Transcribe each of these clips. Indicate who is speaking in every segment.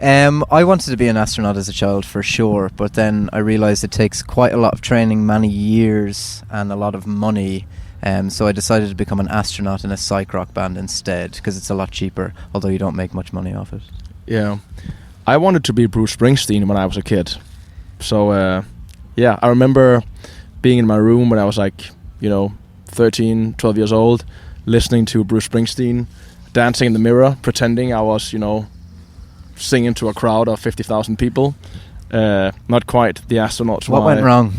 Speaker 1: I wanted to be an astronaut as a child for sure, but then I realised it takes quite a lot of training, many years, and a lot of money. So I decided to become an astronaut in a psych rock band instead, because it's a lot cheaper, although you don't make much money off it.
Speaker 2: Yeah. I wanted to be Bruce Springsteen when I was a kid. So, I remember being in my room when I was 13, 12 years old, listening to Bruce Springsteen, dancing in the mirror, pretending I was, singing to a crowd of 50,000 people. Not quite the astronauts.
Speaker 1: What went wrong?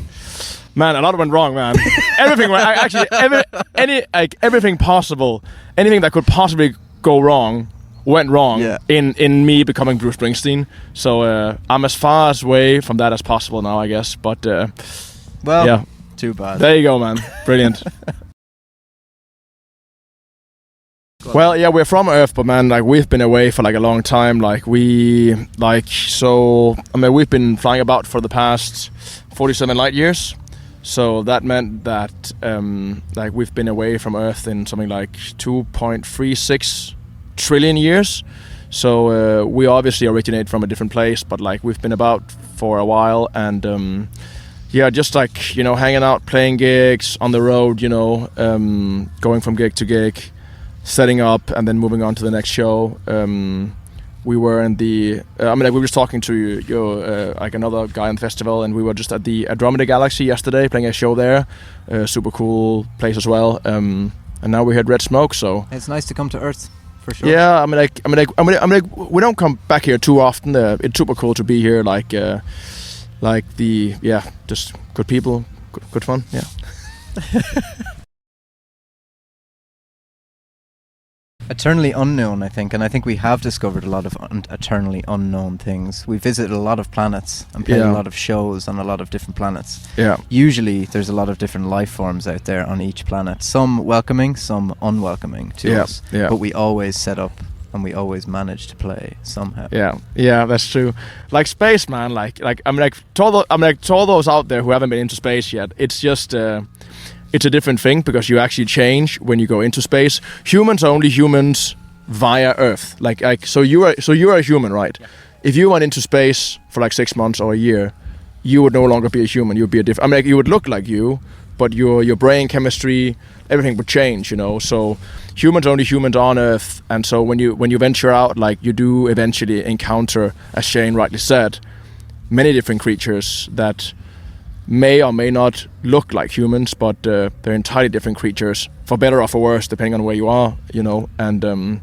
Speaker 2: Man, a lot went wrong, man. Everything went. Actually, everything possible, anything that could possibly go wrong, went wrong.
Speaker 1: Yeah.
Speaker 2: In me becoming Bruce Springsteen. So I'm as far away from that as possible now, I guess. But yeah,
Speaker 1: too bad.
Speaker 2: There you go, man. Brilliant. Well, yeah, we're from Earth, but man, we've been away for a long time. We've been flying about for the past 47 light years. So that meant that we've been away from Earth in something like 2.36 trillion years. So we obviously originate from a different place, but we've been about for a while, and just hanging out, playing gigs on the road, going from gig to gig, setting up and then moving on to the next show. We were in the we were just talking to you another guy on the festival, and we were just at the Andromeda Galaxy yesterday playing a show there. Super cool place as well. And now we're here at Red Smoke, so
Speaker 1: it's nice to come to Earth for sure.
Speaker 2: Yeah, we don't come back here too often. It's super cool to be here, just good people, good fun. Yeah.
Speaker 1: Eternally unknown, I think, and I think we have discovered a lot of eternally unknown things. We visited a lot of planets and played a lot of shows on a lot of different planets.
Speaker 2: Yeah.
Speaker 1: Usually there's a lot of different life forms out there on each planet, some welcoming, some unwelcoming to us.
Speaker 2: Yeah.
Speaker 1: But we always set up and we always manage to play somehow.
Speaker 2: Yeah, that's true. Space, man. To all those out there who haven't been into space yet, it's just it's a different thing because you actually change when you go into space. Humans are only humans via Earth. So you are a human, right? Yeah. If you went into space for 6 months or a year, you would no longer be a human. You would be a different. You would look like you, but your brain chemistry, everything would change. So humans are only humans on Earth, and so when you venture out, you do eventually encounter, as Shane rightly said, many different creatures that may or may not look like humans, but they're entirely different creatures, for better or for worse, depending on where you are, and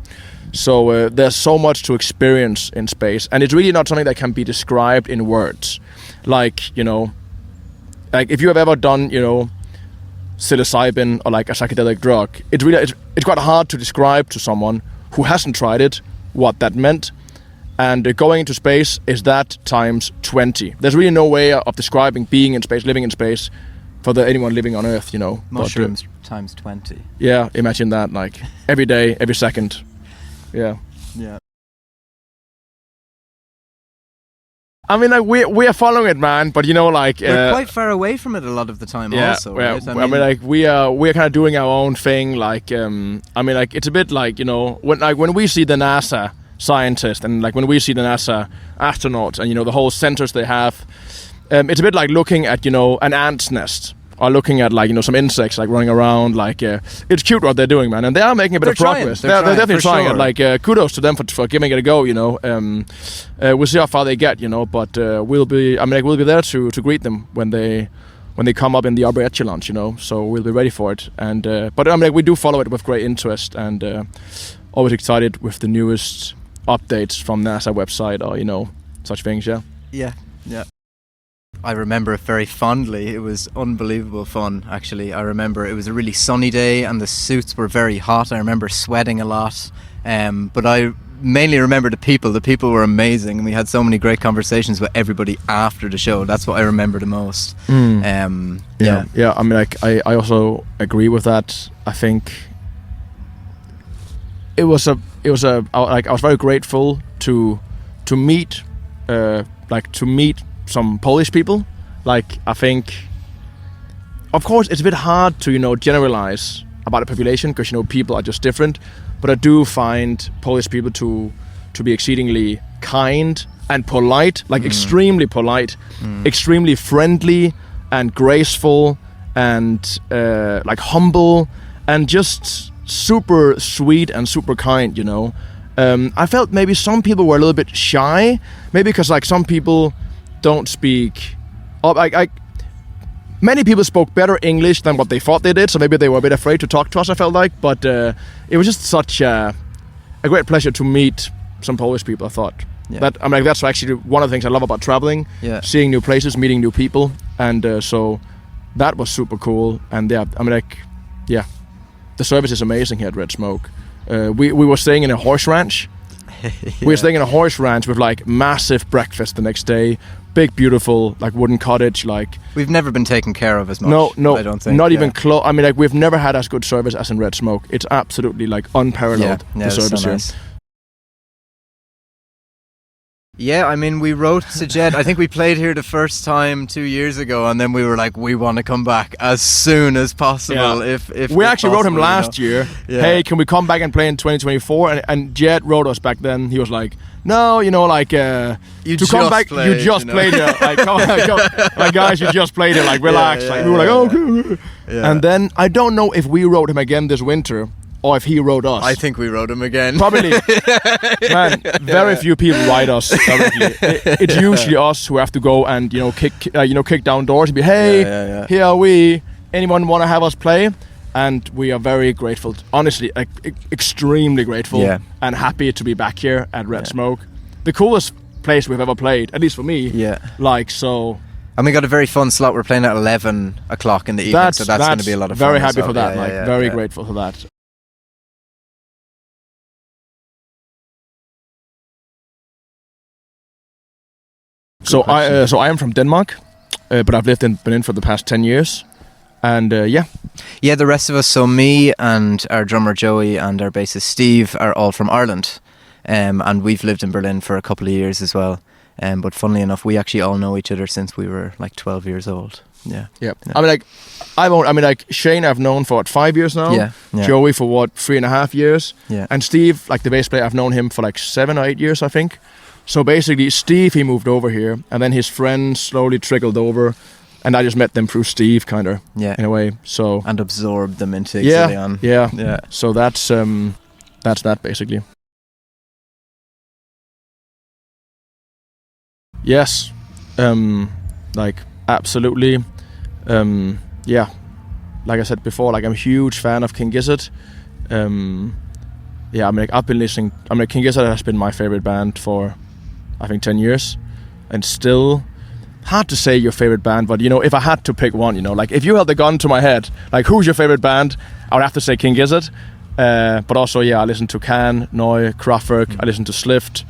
Speaker 2: so there's so much to experience in space, and it's really not something that can be described in words. If you have ever done, psilocybin or a psychedelic drug, it's quite hard to describe to someone who hasn't tried it what that meant. And going into space is that times 20. There's really no way of describing being in space, living in space, for anyone living on Earth,
Speaker 1: Mushrooms times 20.
Speaker 2: Yeah, imagine that, every day, every second. Yeah.
Speaker 1: Yeah.
Speaker 2: We are following it, man, but
Speaker 1: we're quite far away from it a lot of the time.
Speaker 2: Yeah,
Speaker 1: also, right?
Speaker 2: we are kind of doing our own thing. It's a bit when we see the NASA scientists and when we see the NASA astronauts and the whole centers they have, it's a bit like looking at an ant's nest or looking at some insects running around. It's cute what they're doing, man, and they are making a bit of progress. They're definitely trying it. Kudos to them for giving it a go. We'll see how far they get. But we'll be there to greet them when they come up in the upper echelons. So we'll be ready for it. And but we do follow it with great interest, and always excited with the newest updates from NASA website or such things.
Speaker 1: Yeah. I remember it very fondly. It was unbelievable fun, actually. I remember it was a really sunny day and the suits were very hot. I remember sweating a lot, but I mainly remember the people. The people were amazing, and we had so many great conversations with everybody after the show. That's what I remember the most.
Speaker 2: Yeah. I also agree with that. I think I was very grateful to meet some Polish people. I think, of course, it's a bit hard to generalize about a population because people are just different. But I do find Polish people to be exceedingly kind and polite, like extremely polite, extremely friendly and graceful and like humble and just super sweet and super kind, you know. I felt maybe some people were a little bit shy, maybe because like some people don't speak. Many people spoke better English than what they thought they did, so maybe they were a bit afraid to talk to us, I felt like. But it was just such a great pleasure to meet some Polish people, I thought.
Speaker 1: Yeah.
Speaker 2: That I mean, that's actually one of the things I love about traveling, seeing new places, meeting new people, and so that was super cool. And yeah, I mean, like, yeah, the service is amazing here at Red Smoke. We were staying in a horse ranch. We were staying in a horse ranch with like massive breakfast the next day, big beautiful like wooden cottage. Like
Speaker 1: we've never been taken care of as much.
Speaker 2: No,
Speaker 1: I don't think.
Speaker 2: Not even close. I mean, like we've never had as good service as in Red Smoke. It's absolutely like unparalleled. The service
Speaker 1: so
Speaker 2: here.
Speaker 1: nice. Yeah, I mean, we wrote to Jed. I think we played here the first time 2 years ago, and then we were like, we want to come back as soon as possible.
Speaker 2: Yeah.
Speaker 1: If
Speaker 2: we actually wrote him
Speaker 1: possible,
Speaker 2: last year. Yeah. Hey, can we come back and play in 2024? And Jed wrote us back then. He was like, no, you know, like
Speaker 1: you
Speaker 2: to come back,
Speaker 1: played,
Speaker 2: you just played it. Like, come on, like guys, you just played it. Like, relax. Like we were like, okay.
Speaker 1: Yeah.
Speaker 2: And then I don't know if we wrote him again this winter. Or if he wrote us.
Speaker 1: I think we wrote him again.
Speaker 2: Probably. Man, very few people write us directly. It's usually us who have to go and kick down doors and be, hey, here are we. Anyone want to have us play? And we are very grateful. Honestly, like, extremely grateful and happy to be back here at Red Smoke. The coolest place we've ever played, at least for me.
Speaker 1: Yeah.
Speaker 2: Like, so...
Speaker 1: And we got a very fun slot. We're playing at 11 o'clock in the evening, so that's going to be a lot of fun.
Speaker 2: Very happy for that. Very grateful for that. So I am from Denmark, but I've lived in Berlin for the past 10 years, and
Speaker 1: yeah, the rest of us. So me and our drummer Joey and our bassist Steve are all from Ireland, and we've lived in Berlin for a couple of years as well. But funnily enough, we actually all know each other since we were like 12 years old. Yeah. I mean, like Shane, I've known for 5 years now. Yeah.
Speaker 2: Joey for 3.5 years.
Speaker 1: Yeah.
Speaker 2: And Steve, like the bass player, I've known him for like 7 or 8 years, I think. So basically, Steve, he moved over here, and then his friends slowly trickled over, and I just met them through Steve, kind of, in a way. So
Speaker 1: and absorbed them into Ixzhilion.
Speaker 2: Yeah. So that's that basically. Yes, like absolutely, yeah. Like I said before, like I'm a huge fan of King Gizzard. Yeah, I mean, like, I've been listening. I mean, King Gizzard has been my favorite band for, I think, 10 years, and still hard to say your favorite band. But you know, if I had to pick one, you know, like if you held the gun to my head, like who's your favorite band, I would have to say King Gizzard. But also, yeah, I listen to Can, Neu, Kraftwerk. I listen to Slift.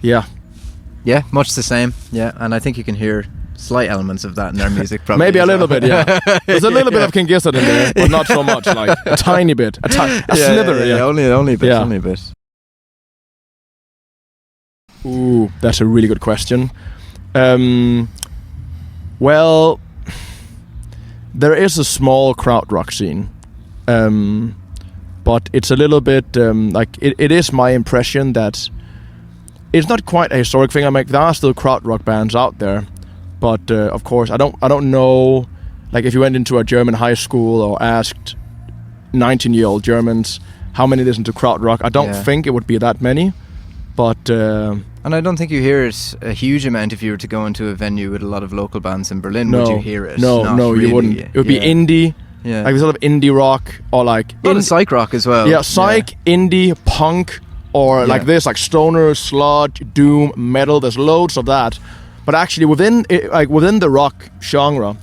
Speaker 1: Yeah, much the same. Yeah, and I think you can hear slight elements of that in their music, probably.
Speaker 2: Maybe a little bit, yeah. There's a little bit of King Gizzard in there, but not so much. Like a tiny bit, a slither. Yeah,
Speaker 1: only a bit. Only a bit.
Speaker 2: Ooh, that's a really good question. Well, there is a small krautrock scene, but it's a little bit like it is my impression that it's not quite a historic thing. I mean, there are still krautrock bands out there, but of course, I don't know. Like, if you went into a German high school or asked 19-year-old Germans how many listen to krautrock, I don't think it would be that many. But
Speaker 1: and I don't think you hear it a huge amount if you were to go into a venue with a lot of local bands in Berlin.
Speaker 2: No,
Speaker 1: would you hear it?
Speaker 2: No,
Speaker 1: really.
Speaker 2: You wouldn't. It would be indie. Yeah, like there's a lot of indie rock or like
Speaker 1: a lot of psych rock as well.
Speaker 2: Yeah, psych, indie, punk, or like this, like stoner, sludge, doom, metal. There's loads of that. But actually, within the rock genre,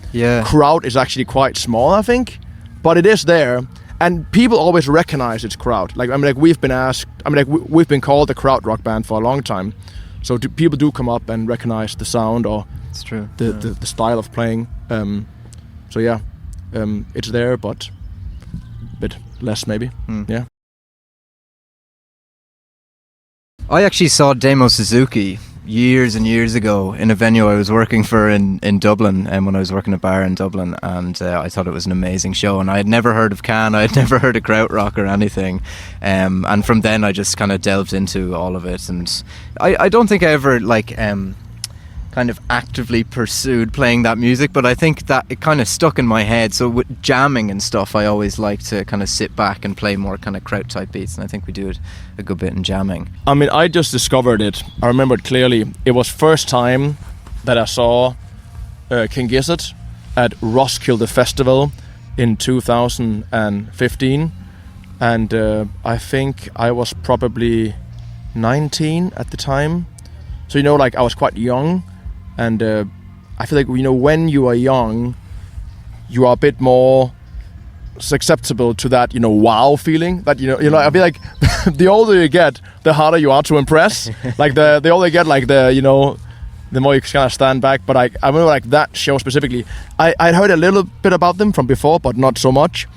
Speaker 2: crowd is actually quite small, I think. But it is there. And people always recognize its crowd. Like, I mean, like we've been asked. I mean, like we've been called the krautrock rock band for a long time. So people do come up and recognize the sound or
Speaker 1: it's true.
Speaker 2: The style of playing. So yeah, it's there, but a bit less maybe. Yeah.
Speaker 1: I actually saw Demo Suzuki years and years ago in a venue I was working for in Dublin, and when I was working at a bar in Dublin, and I thought it was an amazing show, and I had never heard of Can, I had never heard of krautrock or anything, and from then I just kind of delved into all of it, and I don't think I ever kind of actively pursued playing that music, but I think that it kind of stuck in my head. So with jamming and stuff, I always like to kind of sit back and play more kind of kraut type beats, and I think we do it a good bit in jamming.
Speaker 2: I mean, I just discovered it. I remember it clearly. It was first time that I saw King Gizzard at Roskilde Festival in 2015, and I think I was probably 19 at the time. So like I was quite young. And I feel like, when you are young, you are a bit more susceptible to that, wow feeling. That, I feel like the older you get, the harder you are to impress. Like the older you get, like the more you kind of stand back. But I remember like that show specifically, I'd heard a little bit about them from before, but not so much.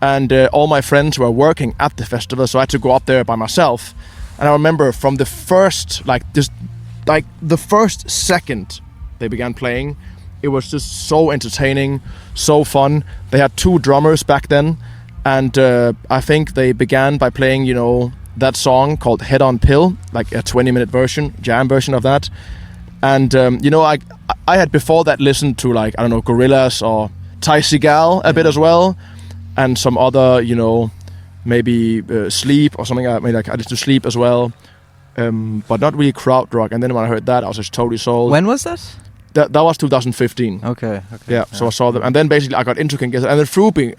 Speaker 2: And all my friends were working at the festival, so I had to go up there by myself. And I remember from the first, the first second they began playing, it was just so entertaining, so fun. They had 2 drummers back then, and I think they began by playing, that song called Head on Pill, like a 20-minute jam version of that. And I had before that listened to like, I don't know, Gorillaz or Ty Segall a bit as well, and some other, maybe Sleep or something. I listened to Sleep as well. But not really krautrock. And then when I heard that, I was just totally sold.
Speaker 1: When was that?
Speaker 2: That was 2015.
Speaker 1: Okay.
Speaker 2: Yeah, so I saw them, and then basically I got into King Gizzard, and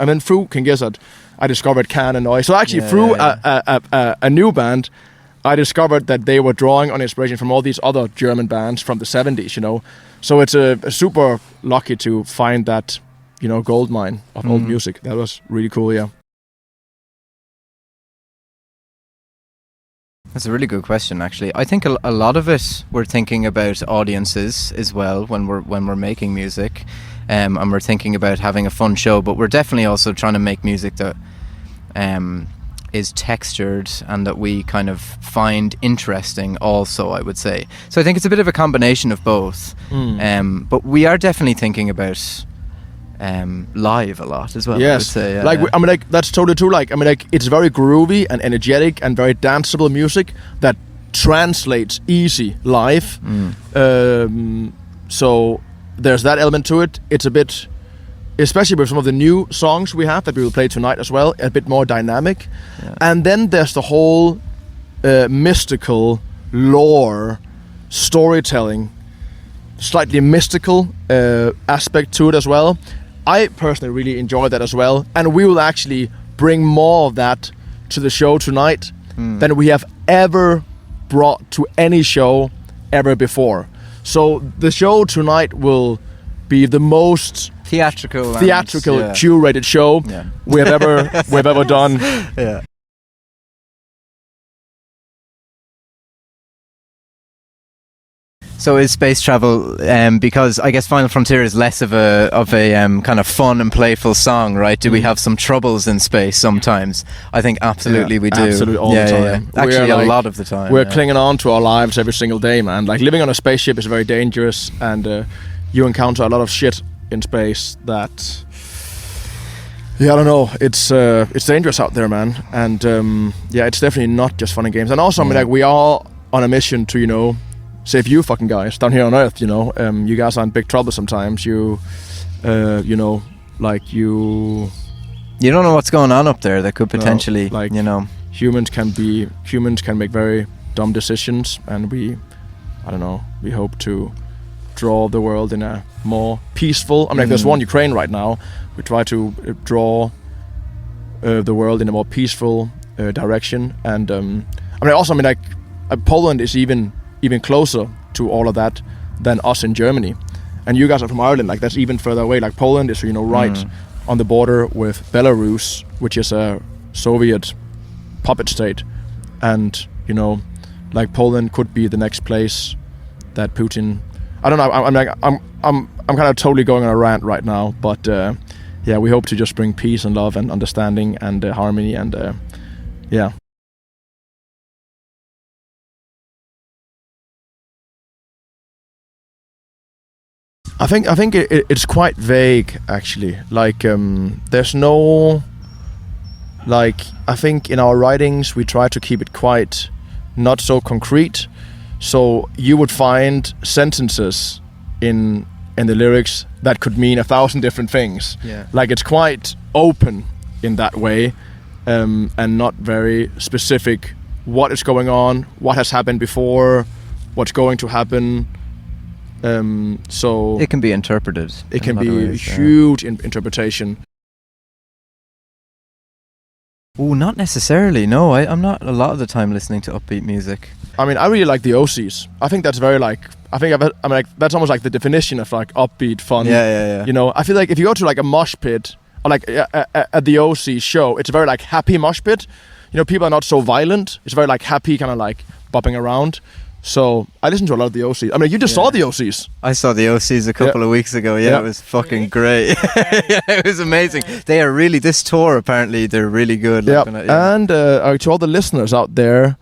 Speaker 2: then through King Gizzard, I discovered Can and Noise. So actually, a new band, I discovered that they were drawing on inspiration from all these other German bands from the 70s. So it's a super lucky to find that, gold mine of old music. That was really cool. Yeah.
Speaker 1: That's a really good question, actually. I think a lot of it we're thinking about audiences as well when we're making music, and we're thinking about having a fun show. But we're definitely also trying to make music that is textured and that we kind of find interesting. Also, I would say. So I think it's a bit of a combination of both. But we are definitely thinking about live a lot as well.
Speaker 2: Yes,
Speaker 1: I would say, yeah.
Speaker 2: I mean, that's totally true. It's very groovy and energetic and very danceable music that translates easy live. So there's that element to it. It's a bit, especially with some of the new songs we have that we will play tonight as well, a bit more dynamic. Yeah. And then there's the whole mystical lore, storytelling, slightly mystical aspect to it as well. I personally really enjoy that as well, and we will actually bring more of that to the show tonight than we have ever brought to any show ever before. So the show tonight will be the most
Speaker 1: theatrical,
Speaker 2: curated show we have ever done.
Speaker 1: Yeah. So is space travel, because I guess Final Frontier is less of a kind of fun and playful song, right? Do we have some troubles in space sometimes? I think absolutely we do.
Speaker 2: Absolutely all the time.
Speaker 1: Yeah. Actually, a lot of the time.
Speaker 2: We're clinging on to our lives every single day, man. Like living on a spaceship is very dangerous, and you encounter a lot of shit in space that, I don't know. It's dangerous out there, man. And it's definitely not just fun and games. And also, I mean, we are on a mission to, save you fucking guys down here on Earth, you guys are in big trouble sometimes. You don't know what's going on up there that could potentially, humans can make very dumb decisions, and we hope to draw the world in a more peaceful. I mean, there's war in Ukraine right now. We try to draw the world in a more peaceful direction, and Poland is even closer to all of that than us in Germany, and you guys are from Ireland. Like that's even further away. Like Poland is right on the border with Belarus, which is a Soviet puppet state, and Poland could be the next place that Putin. I don't know. I'm kind of totally going on a rant right now, but we hope to just bring peace and love and understanding and harmony and I think it's quite vague actually. Like there's no like I think in our writings we try to keep it quite not so concrete. So you would find sentences in the lyrics that could mean 1,000 different things.
Speaker 1: Yeah.
Speaker 2: Like it's quite open in that way, and not very specific. What is going on? What has happened before? What's going to happen? So
Speaker 1: it can be interpreted.
Speaker 2: It can be a huge interpretation.
Speaker 1: Oh, not necessarily. No, I'm not a lot of the time listening to upbeat music.
Speaker 2: I mean, I really like the OCs. I think that's very like. I mean, like that's almost like the definition of like upbeat fun.
Speaker 1: Yeah.
Speaker 2: You know, I feel like if you go to like a mosh pit or like at the OC show, it's a very like happy mosh pit. You know, people are not so violent. It's very like happy, kind of like bopping around. So I listen to a lot of the OCs. I mean, you just saw the OCs.
Speaker 1: I saw the OCs a couple of weeks ago. Yeah, it was fucking great. Yeah, it was amazing. They are really, this tour apparently, they're really good.
Speaker 2: Yeah, and to all the listeners out there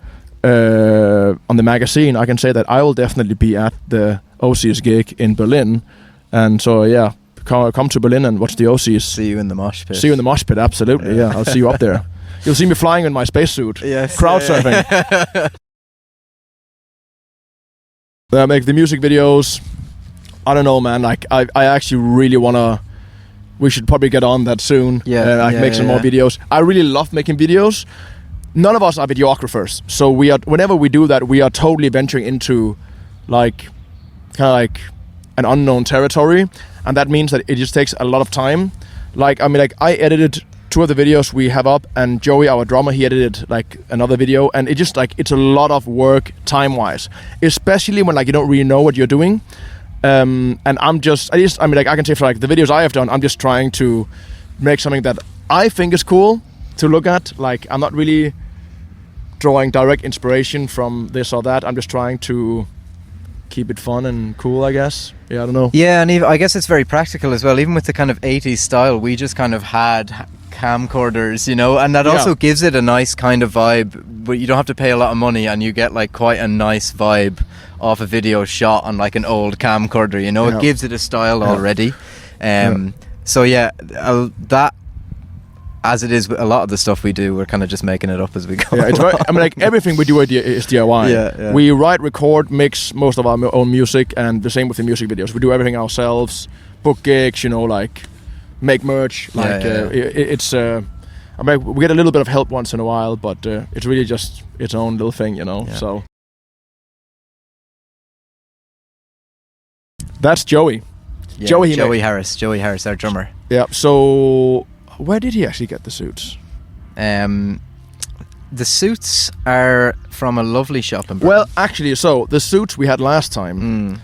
Speaker 2: on the magazine, I can say that I will definitely be at the OCs gig in Berlin. And so, yeah, come to Berlin and watch the OCs.
Speaker 1: See you in the mosh pit.
Speaker 2: See you in the mosh pit, absolutely. Yeah, I'll see you up there. You'll see me flying in my spacesuit.
Speaker 1: Yes.
Speaker 2: Crowd surfing. Make the music videos. I don't know, man. Like I actually really wanna. We should probably get on that soon.
Speaker 1: Yeah.
Speaker 2: Make some more videos. I really love making videos. None of us are videographers, so we are. Whenever we do that, we are totally venturing into, like, kind of like an unknown territory, and that means that it just takes a lot of time. Like I mean, like I edited 2 of the videos we have up, and Joey, our drummer, he edited like another video, and it just like it's a lot of work time-wise, especially when like you don't really know what you're doing. And I mean like I can say for like the videos I have done, I'm just trying to make something that I think is cool to look at. Like I'm not really drawing direct inspiration from this or that. I'm just trying to keep it fun and cool, I guess. Yeah, I don't know.
Speaker 1: Yeah, and I guess it's very practical as well. Even with the kind of 80s style, we just kind of had camcorders, you know, and that also gives it a nice kind of vibe, but you don't have to pay a lot of money and you get like quite a nice vibe off a video shot on like an old camcorder, you know. It gives it a style already. So yeah, that, as it is with a lot of the stuff we do, we're kind of just making it up as we go.
Speaker 2: Yeah, it's very, I mean, like everything we do is DIY.
Speaker 1: Yeah.
Speaker 2: We write, record, mix most of our own music, and the same with the music videos. We do everything ourselves. Book gigs, you know, like make merch. Like it's. I mean, we get a little bit of help once in a while, but it's really just its own little thing, you know. Yeah. So that's Joey.
Speaker 1: Yeah, Joey Harris, our drummer.
Speaker 2: Yeah. So. Where did he actually get the suits?
Speaker 1: The suits are from a lovely shop in Berlin.
Speaker 2: Well, actually, so the suits we had last time,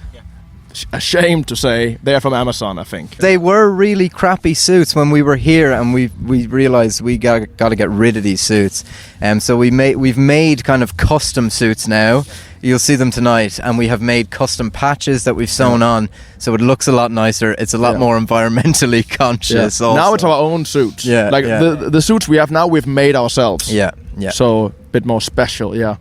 Speaker 2: ashamed to say, they're from Amazon, I think.
Speaker 1: They were really crappy suits when we were here, and we realised we got to get rid of these suits. So we've made kind of custom suits now. You'll see them tonight, and we have made custom patches that we've sewn on, so it looks a lot nicer. It's a lot more environmentally conscious. Also.
Speaker 2: Now it's our own suits. The suits we have now, we've made ourselves.
Speaker 1: Yeah.
Speaker 2: So a bit more special. Yeah.